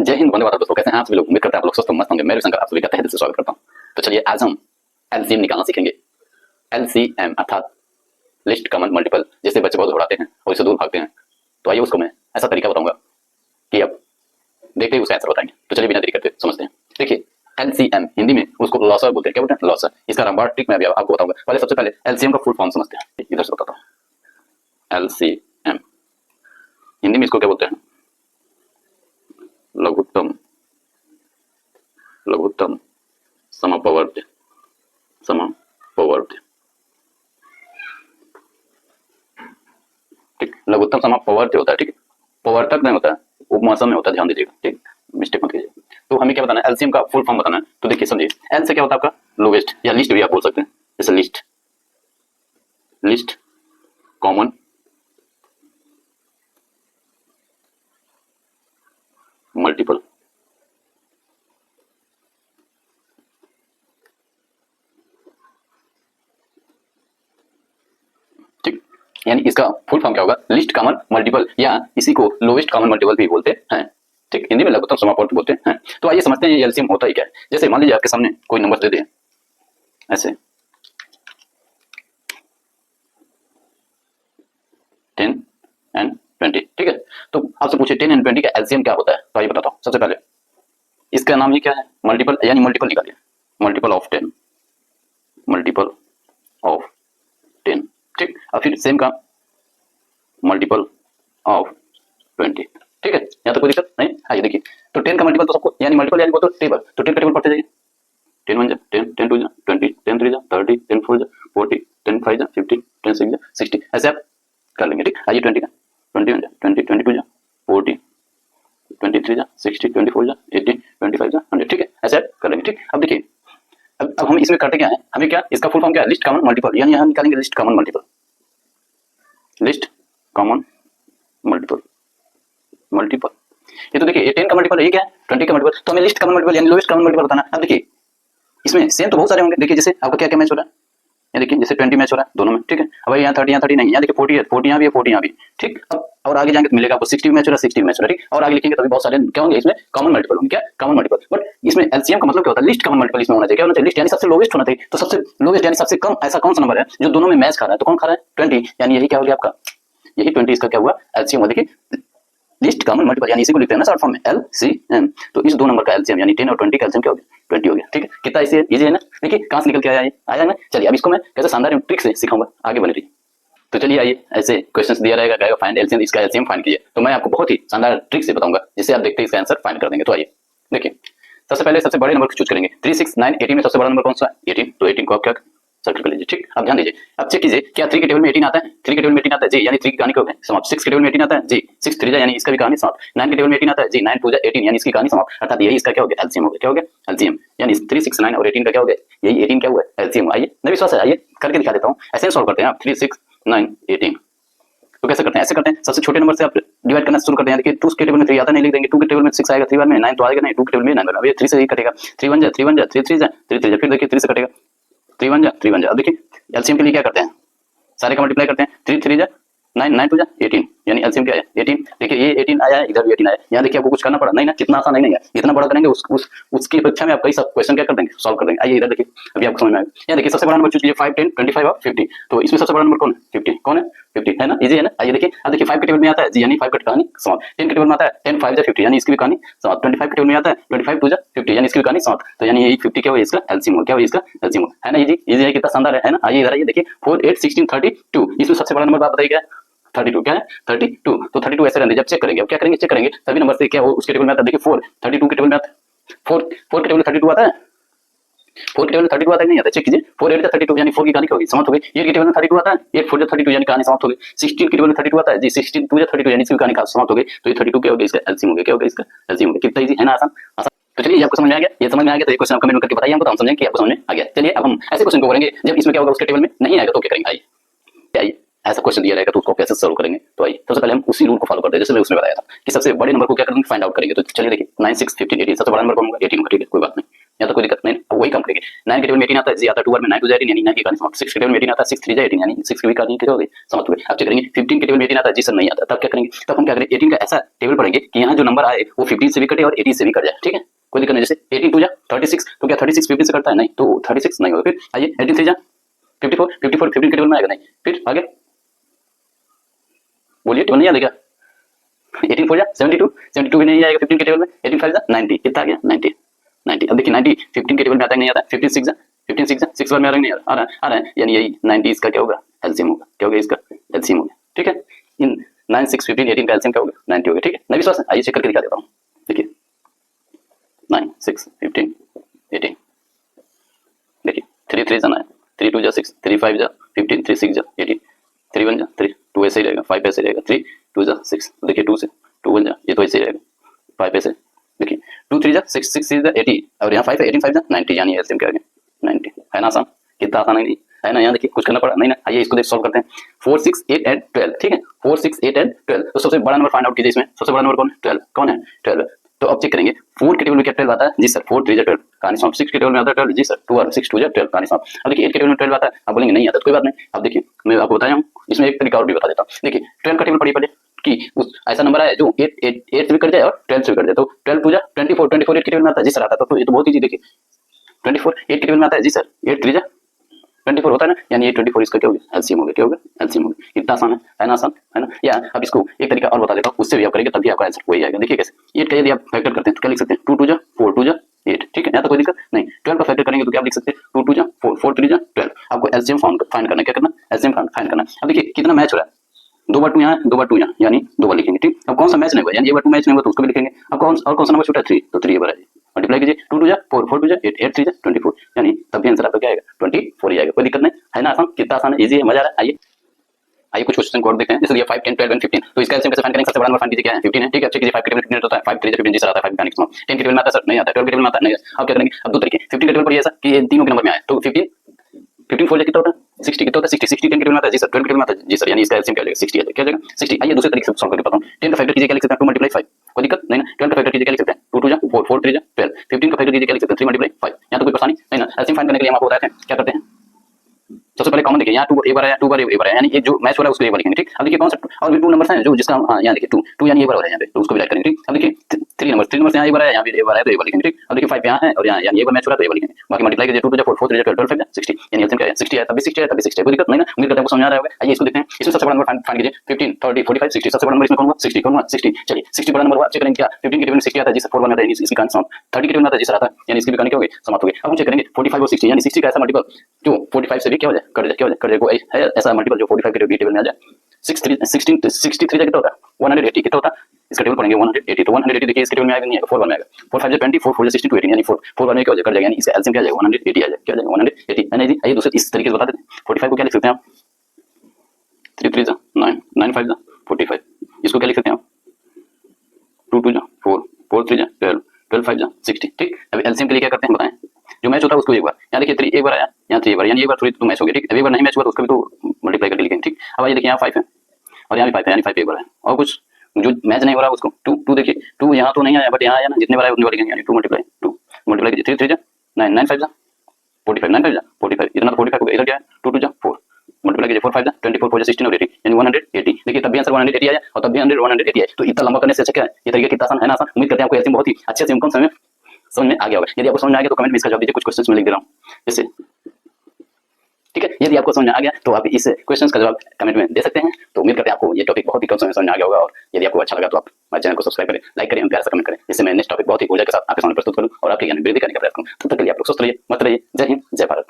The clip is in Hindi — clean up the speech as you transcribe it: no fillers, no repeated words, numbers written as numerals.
जय हिंद, वंदे मातरम दोस्तों। कैसे हैं आप सभी लोग? उम्मीद करते हैं आप लोग स्वस्थ मस्त होंगे। मैं रविशंकर आप सभी का तहे दिल से स्वागत करता हूं। तो चलिए आज हम एलसीएम निकालना सीखेंगे। एलसीएम अर्थात लिस्ट कॉमन मल्टीपल, जिससे बच्चे बहुत घबराते हैं और इससे दूर भागते हैं। तो आइए उसको मैं ऐसा तरीका बताऊंगा कि आप देखते ही उसका आंसर बताएंगे। तो चलिए बिना देरी करते समझते हैं। देखिए एलसीएम हिंदी में उसको लॉसर बोलते हैं। क्या बोलते हैं? लॉसर। इसका नंबर ट्रिक मैं अभी आपको बताऊंगा। पहले सबसे पहले एलसीएम का फुल फॉर्म समझते हैं। इधर से बताता हूँ। एलसीएम हिंदी में इसको क्या बोलते हैं? लघुत्तम लघुत्तम समपवर्त्य समपवर्त्य। ठीक, लघुत्तम समपवर्त्य होता है। ठीक है, पवर्तक नहीं होता है, उपमासन में होता है। ध्यान दीजिएगा, ठीक, मिस्टेक मत कीजिए। तो हमें क्या बताना है? एलसीएम का फुल फॉर्म बताना है। तो देखिए समझिए, एल से क्या होता है आपका? लोवेस्ट या लिस्ट भी आप बोल सकते हैं। जैसे लिस्ट कॉमन मल्टीपल। ठीक, यानी इसका फुल फॉर्म क्या होगा? लिस्ट कॉमन मल्टीपल, या इसी को लोवेस्ट कॉमन मल्टीपल भी बोलते हैं। ठीक, हिंदी में लघुत्तम समापवर्त्य बोलते हैं। तो आइए समझते हैं ये एलसीएम होता ही क्या है। जैसे मान लीजिए आपके सामने कोई नंबर दे दे ऐसे 10 and 20। ठीक है, तो आपसे पूछे 10 and 20 का एलसीएम क्या होता है? तो आइए बताता हूँ। सबसे पहले इसका नाम ये क्या है? मल्टीपल, यानी मल्टीपल निकालिए। Multiple of 10, multiple of 10। ठीक, और फिर सेम का मल्टीपल ऑफ 20। ठीक है, यहाँ तो कोई दिक्कत नहीं। आइए देखिए, तो 10 का मल्टीपल तो सबको, यानी मल्टीपल यानी वो तो टेबल, तो 10 का टेबल पढ़ते जाइए। 10 1 जा 10, 10 2 जा 20, 10 3 जा 30, 10 4 जा 40, 10 5 जा 50, 10 6 जा 60, ऐसे आप कर लेंगे। ठीक, आइए 20 का 20 1 जा 20, 22 जा 40, 23 जा 60, 24 जा 80, 25 जा 100। ठीक है, ऐसे आप कर लेंगे। ठीक, अब देखिए, अब हम इसमें करते क्या है? हमें क्या, इसका फुल फॉर्म क्या है? लिस्ट कॉमन मल्टीपल, यानी यहाँ निकालेंगे list common multiple. List common multiple multiple, ये तो देखिए 10 का मल्टीपल है, ये क्या है? 20 का मल्टीपल। तो हमें लिस्ट कॉमन मल्टीपल यानी लोवेस्ट कॉमन मल्टीपल बताना। अब देखिए इसमें सेम तो बहुत सारे होंगे। देखिए जैसे आपका क्या क्या मैच हो रहा है, ये देखिए जैसे 20 मैच हो रहा है दोनों में। ठीक है, अब यहाँ 30 नहीं, यहाँ देखिए 40 है, 40 यहाँ भी है, 40 यहाँ भी। ठीक, अब और आगे जाएंगे तो मिलेगा आपको 60 मैच हो रहा है, 60 मैच हो रहा है। ठीक, और आगे लिखेंगे तो भी बहुत सारे क्या होंगे इसमें? कॉमन मल्टीपल होंगे। क्या? Common multiple. बट इसमें एलसीएम का मतलब क्या होता है? लिस्ट कॉमन मल्टीपल इसमें होना चाहिए। क्या होना चाहिए? लिस्ट यानी सबसे लोवेस्ट होना चाहिए। तो सबसे लोवेस्ट यानी सबसे कम ऐसा कौन सा नंबर है जो दोनों में मैच खा रहा है? तो कौन खा रहा है? 20, यानी यही क्या हो गया आपका? यही 20 इसका क्या हुआ? एलसीएम। देखिए लिस्ट कॉमन मल्टीपल, यानी इसी को लिखते हैं ना शॉर्ट फॉर्म में एलसीएम। तो इस दो नंबर का एलसीएम यानी 10 और 20 का एलसीएम क्या हो गया? 20 हो गया। ठीक है, कितना इजी है ना? देखिए कहां से निकल के आया ये, आया ना? चलिए अब इसको मैं कैसे शानदार ट्रिक से सिखाऊंगा, आगे बने रहिए। तो चलिए आइए, ऐसे क्वेश्चंस दिया रहेगा, कहेगा फाइंड एलसीएम, इसका एलसीएम फाइंड कीजिए। तो मैं आपको बहुत ही शानदार ट्रिक से बताऊंगा, जिससे आप देखते ही इसका आंसर फाइंड कर देंगे। तो आइए देखिए, सबसे पहले सबसे बड़े नंबर को चूज करेंगे। 3 6 9 18 में सबसे बड़ा नंबर कौन सा? 18। तो 18 को आप क्या सर्कल कर लीजिए। ठीक, अब ध्यान दीजिए, अब चेक कीजिए क्या 3 के टेबल में 18 आता है? 3 के टेबल में 18 आता है जी, यानी 3 की कहानी कब है? समाप्त। 6 के टेबल में 18 आता है जी, 6 3 जा यानी इसका भी कहानी समाप्त। 9 के टेबल में 18 आता है जी, 9 2 जा 18 यानी इसकी कहानी समाप्त। अर्थात यही इसका क्या हो गया? एलसीएम हो गया। क्या हो गया? एलसीएम, यानी 3 6 9 और 18 का क्या हो गया? यही 18 क्या हुआ? एलसीएम। आइए नहीं विश्वास है, आइए करके दिखा देता हूँ। ऐसे सॉल्व करते हैं आप। 3 6 9 18 तो कैसे करते हैं? ऐसे करते हैं, सबसे छोटे नंबर से आप डिवाइड करना शुरू करते हैं। देखिए 2 के टेबल में 3 आता नहीं, लिख देंगे। 2 के टेबल में 6 आएगा, 3 बार में 9 तो आएगा नहीं, 2 के टेबल में 9 बना। अब ये 3 से ही कटेगा। 3 1 जा 3 1 जा 3 3 जा 3 3 जा, फिर देखिए 3 से कटेगा, 3 1 जा 3 1 जा। अब देखिए एलसीएम के लिए क्या करते हैं? सारे का मल्टीप्लाई करते हैं। 3 3 जा 9 9 2 जा 18, यानी एलसीएम क्या है? 18। देखिए ये 18 आया है, इधर भी 18 आया। यहाँ देखिए आपको कुछ करना पड़ा नहीं ना, कितना आसान नहीं है। जितना बड़ा करेंगे उसकी अपेक्षा में आप कई सब क्वेश्चन क्या कर देंगे? सॉल्व कर देंगे। आइए इधर देखिए, अभी आपको समझ में आएगा। यहाँ देखिए सबसे बड़ा नंबर चूज कीजिए। 5 10 25 और 50। तो इसमें सबसे बड़ा नंबर कौन है? 50। कौन है? 50 है ना? इजी है ना? आइए देखिए, अब देखिए 5 के टेबल में आता है जी, यानी 5 की कहानी समाप्त। 10 के टेबल में आता है 10 5 जा 50, यानी इसकी भी कहानी समाप्त। 25 के टेबल में आता है 25 2 जा 50, यानी इसकी भी कहानी समाप्त। तो यानी यही 50 क्या हुआ? इसका एलसीएम हो। क्या हुआ? इसका एलसीएम है ना? इजी है, कितना शानदार है ना? आइए इधर आइए, देखिए 4 8 16 32, इसमें सबसे बड़ा नंबर आप बताइए क्या है? 32। क्या है? 32। तो 32 ऐसे रहने, जब चेक करेंगे, अब क्या करेंगे? चेक करेंगे सभी नंबर से क्या हो उसके टेबल में आता है। देखिए 4 32 के टेबल में आता है। 4 के टेबल में 32 आता है। 4 के टेबल में 32 आता है नहीं आता? चेक कीजिए। 4 8 32, यानी 4 की कहानी होगी समाप्त हो गई। 8 के टेबल में 32 आता है, 8 4 32, यानी कहानी समाप्त हो गई। 16 के टेबल में 32 आता है जी, 16 2 32, यानी इसकी कहानी समाप्त हो गई। तो ये 32 क्या हो गया? इसका एलसीएम हो गया। क्या हो गया? इसका एलसीएम हो गया। कितना इजी है ना? आसान आसान। तो चलिए आपको समझ में आ गया? ये समझ में आ गया तो ये क्वेश्चन आप कमेंट करके बताइए हमको, तो हम समझेंगे कि आपको समझ में आ गया। चलिए अब हम ऐसे क्वेश्चन को करेंगे जब इसमें क्या होगा? उसके टेबल में नहीं आएगा तो क्या करेंगे? आइए ऐसा क्वेश्चन दिया रहेगा तो उसको कैसे सॉल्व करेंगे? तो आइए सबसे पहले हम उसी रूल को फॉलो करते हैं जैसे मैं उसमें बताया था कि सबसे बड़े नंबर को क्या करेंगे? फाइंड आउट करेंगे। तो चलिए देखिए 9 6 15 18, सबसे बड़ा नंबर कौन होगा? 18 होगा। ठीक है, कोई बात नहीं, यहाँ तो कोई दिक्कत नहीं। वही काम करेंगे। 9 के टेबल में 18 आता है, जी आता है 2 बार में 9 2 18 यानी 9 की कहानी समाप्त। 6 के टेबल में 18 आता है, 6 3 18 यानी 6 की कहानी हो गई समाप्त हो गई। अब चेक करेंगे 15 के टेबल में 18 आता है, जी सर नहीं आता, तब क्या करेंगे, तब हम क्या करेंगे 18 का ऐसा टेबल पढ़ेंगे कि यहाँ जो नंबर आए वो 15 से भी कटे और 18 से भी कट जाए, ठीक है, कोई दिक्कत नहीं। जैसे 18 2 जा 36, तो क्या 36 15 से कटता है, नहीं, तो 36 नहीं होगा। फिर आइए 18 3 जा 54, 54 15 के टेबल में आएगा, नहीं, फिर आगे बोलिए, टेबल नहीं याद है क्या, 18 4 जा 72, 72 भी नहीं आएगा 15 के टेबल में, 18 5 जा 90, कितना आ गया 90, 90। अब देखिए 90 15 के टेबल में आता है नहीं आता, 15 6 जा 15 6 जा 6 बार में आ रहा है नहीं आ रहा है, यानी यही 90 इसका क्या होगा एलसीएम होगा, क्या होगा इसका एलसीएम होगा, ठीक है। इन 9 6 15 18 का एलसीएम क्या होगा 90 होगा, ठीक है। नहीं विश्वास है, आइए चेक करके दिखा देता हूँ। देखिए 9 6 15 18, देखिए 3 3 जा 9, 3 2 जा 6, 3 5 जा 15, 3 6 जा 18, 3 1 जा 3, 2 ऐसे ही रहेगा, 5 ऐसे रहेगा, 3 2 जा 6, देखिए 2 से 2 1 जा, ये तो ऐसे ही रहेगा, 5 ऐसे, देखिए 2 3 जा 6, 6 6 जा 80, और यहाँ 5 18 5 जा 90, यानी एलसीएम क्या आ गया 90, है ना आसान, कितना आसान है नहीं है ना, यहाँ देखिए कुछ करना पड़ा नहीं ना। आइए इसको देख सॉल्व करते हैं। 4 6 8 एंड 12, ठीक है, 4 6 8 एंड 12, तो सबसे बड़ा नंबर फाइंड आउट कीजिए। इसमें सबसे बड़ा नंबर कौन है 12, कौन है 12। तो अब चेक करेंगे 4 के टेबल में क्या 12 आता है, जी सर 4 3 जा 12 कहानी समाप्त। 6 के टेबल में आता है 12, जी सर 2 और 6 2 जा 12 कहानी समाप्त। अब देखिए 8 के टेबल में 12 आता है, आप बोलेंगे नहीं आता, तो कोई बात नहीं। अब देखिए मैं आपको बताया हूँ, इसमें एक तरीका और भी बता देता हूँ। देखिए 12 का टेबल पढ़िए पहले कि उस ऐसा नंबर आया जो 8 से भी कट जाए और 12 से भी कट जाए, तो 12 2 जा 24, 24 8 के टेबल में आता है, जी सर आता है, तो ये तो बहुत ईजी। देखिए 24 8 के टेबल में आता है, जी सर 8 3 जा 24 होता है ना, यानी ये 24 इसका क्या होगा एलसीएम होगा, क्या होगा एलसीएम होगा। इतना आसान है ना, आसान है ना। या अब इसको एक तरीका और बता देता हूँ, उससे भी आप करेंगे तभी आपका आंसर वही आएगा। देखिए कैसे 8 का यदि आप फैक्टर करते हैं तो क्या लिख सकते हैं 2 2 जा 4 2 जा 8, ठीक है, यहाँ तो कोई दिक्कत नहीं। 12 का फैक्टर करेंगे तो क्या लिख सकते हैं 2 2 जा 4 4 3 जा 12। आपको एलसीएम फाइंड करना है, क्या करना एलसीएम फाइंड करना। अब देखिए कितना मैच हो रहा है, 2 बार 2 यहाँ 2 बार 2 यहाँ, यानी 2 बार लिखेंगे, ठीक। अब कौन सा मैच नहीं हुआ, यानी ये बार 2 मैच नहीं हुआ तो उसको भी लिखेंगे। अब कौन सा नंबर छूटा 3, तो 3 ये बार है, मल्टीप्लाई कीजिए 2 2 जा 4 4 2 जा 8 8 3 जा 24, यानी तब भी आंसर आपका क्या आएगा 24 ही आएगा। कोई दिक्कत नहीं है ना, आसान, कितना आसान है, इजी है, मजा आ रहा है। आइए कुछ क्वेश्चन को और देखते हैं। जैसे ये 5 10 12 एंड 15, तो इसका एलसीएम कैसे फाइंड करेंगे, सबसे बड़ा नंबर फाइंड कीजिए क्या है 15 है, ठीक है। चेक कीजिए 5 के टेबल में 15 होता है, 5 3 15 जी सर आता है, 5 का नेक्स्ट 10 के टेबल में आता है सर नहीं आता, 12 के टेबल में आता है नहीं। अब क्या करेंगे, अब दो तरीके 15 के टेबल पर ये ऐसा कि ये तीनों के नंबर में आए, तो 15 4 जा कितना होता है 60, कितना होता है 60 10 के टेबल में आता है, जी सर 12 के टेबल में आता है, जी सर, यानी इसका एलसीएम क्या आ जाएगा 60 आ जाएगा, क्या आ जाएगा 60। आइए दूसरे तरीके से सॉल्व करके बताता हूं। 10 का फैक्टर कीजिए, क्या लिख सकते हैं 2 × 5, कोई दिक्कत नहीं ना। 12 का फैक्टर कीजिए, क्या लिख सकते हैं 2 2 जा 4 4 3 जा 12। 15 का फैक्टर कीजिए, क्या लिख सकते हैं 3 × 5, यहां तो कोई परेशानी नहीं ना। एलसीएम फाइंड करने के लिए हम आपको बताते हैं क्या करते हैं। सबसे पहले कॉमन देखिए, यहाँ 2 एक बार आया 2 बार एक बार आया, यानी ये जो मैच हो रहा है उसको एक बार लिखेंगे, ठीक। अब देखिए कौन सा और भी 2 नंबर्स हैं जो जिसका यहाँ देखिए 2 यानी एक बार हो रहा है यहाँ पे, तो उसको भी राइट करेंगे, ठीक। अब देखिए 3 नंबर्स यहाँ एक बार आया, यहाँ भी एक बार आया, तो एक बार लिखेंगे, ठीक। अब देखिए 5 यहाँ है और यहाँ यानी एक बार मैच हो रहा है तो एक बार लिखेंगे। बाकी मल्टीप्लाई कीजिए 2 2 जा 4 4 3 जा 12 5 जा 60, यानी एलसीएम क्या है 60 है, तब भी 60 है, तब भी 60 है, कोई दिक्कत नहीं ना। उम्मीद करते हैं आपको समझ आ रहा होगा। आइए इसको देखते हैं। इसमें सबसे बड़ा नंबर फाइंड कीजिए 15 30 45 60, सबसे बड़ा नंबर इसमें कौन होगा 60, कौन होगा 60। चलिए 60 बड़ा नंबर हुआ, चेक करेंगे क्या 15 के टेबल में 60 आता है, जी सर 4 1 आता है, इसकी कहानी समाप्त। 30 के टेबल में आता है, जी सर आता है, यानी इसकी भी कहानी क्या हो गई समाप्त हो गई। अब हम चेक करेंगे 45 और 60, यानी 60 का ऐसा मल्टीपल जो 45 से भी क्या हो जाए कट जाए, क्या हो जाए कट जाए, है ऐसा मल्टीपल जो 45 के टेबल में आ जाए। 63 जा कितना होता है 180, कितना होता है इसका टेबल पढ़ेंगे 180, तो 180 देखिए इसके टेबल में आएगा नहीं आएगा 4 1 में आएगा, 4 5 जा 20 4 4 जा 62 18, यानी 4 1 में क्या हो जाएगा कट जाएगा, यानी इसका एलसीएम क्या आ जाएगा 180 आ जाएगा, क्या आ जाएगा 180 है ना जी। आइए दूसरे इस तरीके से बता देते हैं। 45 को क्या लिख सकते हैं आप 3 3 जा 9 9 5 जा 45, इसको क्या लिख सकते हैं आप 2 2 जा 4 4 3 जा 12 12 5 जा 60, ठीक। अभी एलसीएम के लिए क्या करते हैं बताएं, जो मैच होता है उसको एक बार, यहाँ देखिए 3 एक बार आया, यहाँ 3 एक बार, यानी एक बार 3 तो मैच हो गया, ठीक। अभी एक बार नहीं मैच हुआ तो उसका भी तो मल्टीप्लाई करके लिखेंगे, ठीक। अब आइए देखिए यहाँ 5 है और यहाँ भी 5 है, यानी 5 एक बार है, और कुछ जो मैच नहीं हो रहा उसको 2 देखिए 2 यहाँ तो नहीं आया बट यहाँ आया ना, जितने बार आया उतने बार लिखेंगे, यानी 2 मल्टीप्लाई कीजिए 3 3 जा 9 9 5 जा 45 9 5 जा 45, इतना तो 45 हो गया, इधर क्या है 2 2 जा 4 मल्टीप्लाई कीजिए 4 5 जा 24 4 जा 16 और 80, यानी 180। देखिए तब भी आंसर 180 आया और तब भी 180 आया, तो इतना लंबा करने से अच्छा क्या है, ये तरीका कितना आसान है ना, आसान। उम्मीद करते हैं आपको एलसीएम बहुत ही अच्छे से कम समय में समझ में आ गया होगा। यदि आपको समझ में आ गया तो कमेंट में इसका जवाब दीजिए, कुछ क्वेश्चंस में लिख दे रहा हूँ जैसे, ठीक है। यदि आपको समझ में आ गया तो आप इस क्वेश्चंस का जवाब कमेंट में दे सकते हैं। तो उम्मीद करते हैं आपको ये टॉपिक बहुत ही कम समय में समझ में आ गया होगा, और यदि आपको अच्छा लगा तो आप हमारे चैनल को सब्सक्राइब करें, लाइक करें, प्यार से कमेंट करें, जिससे मैं नेक्स्ट टॉपिक बहुत ही ऊर्जा के साथ आपके सामने प्रस्तुत करूं और आपके ज्ञान में वृद्धि करने का प्रयास करूं। तब तक के लिए आप लोग स्वस्थ रहिए, मस्त रहिए। जय हिंद, जय भारत।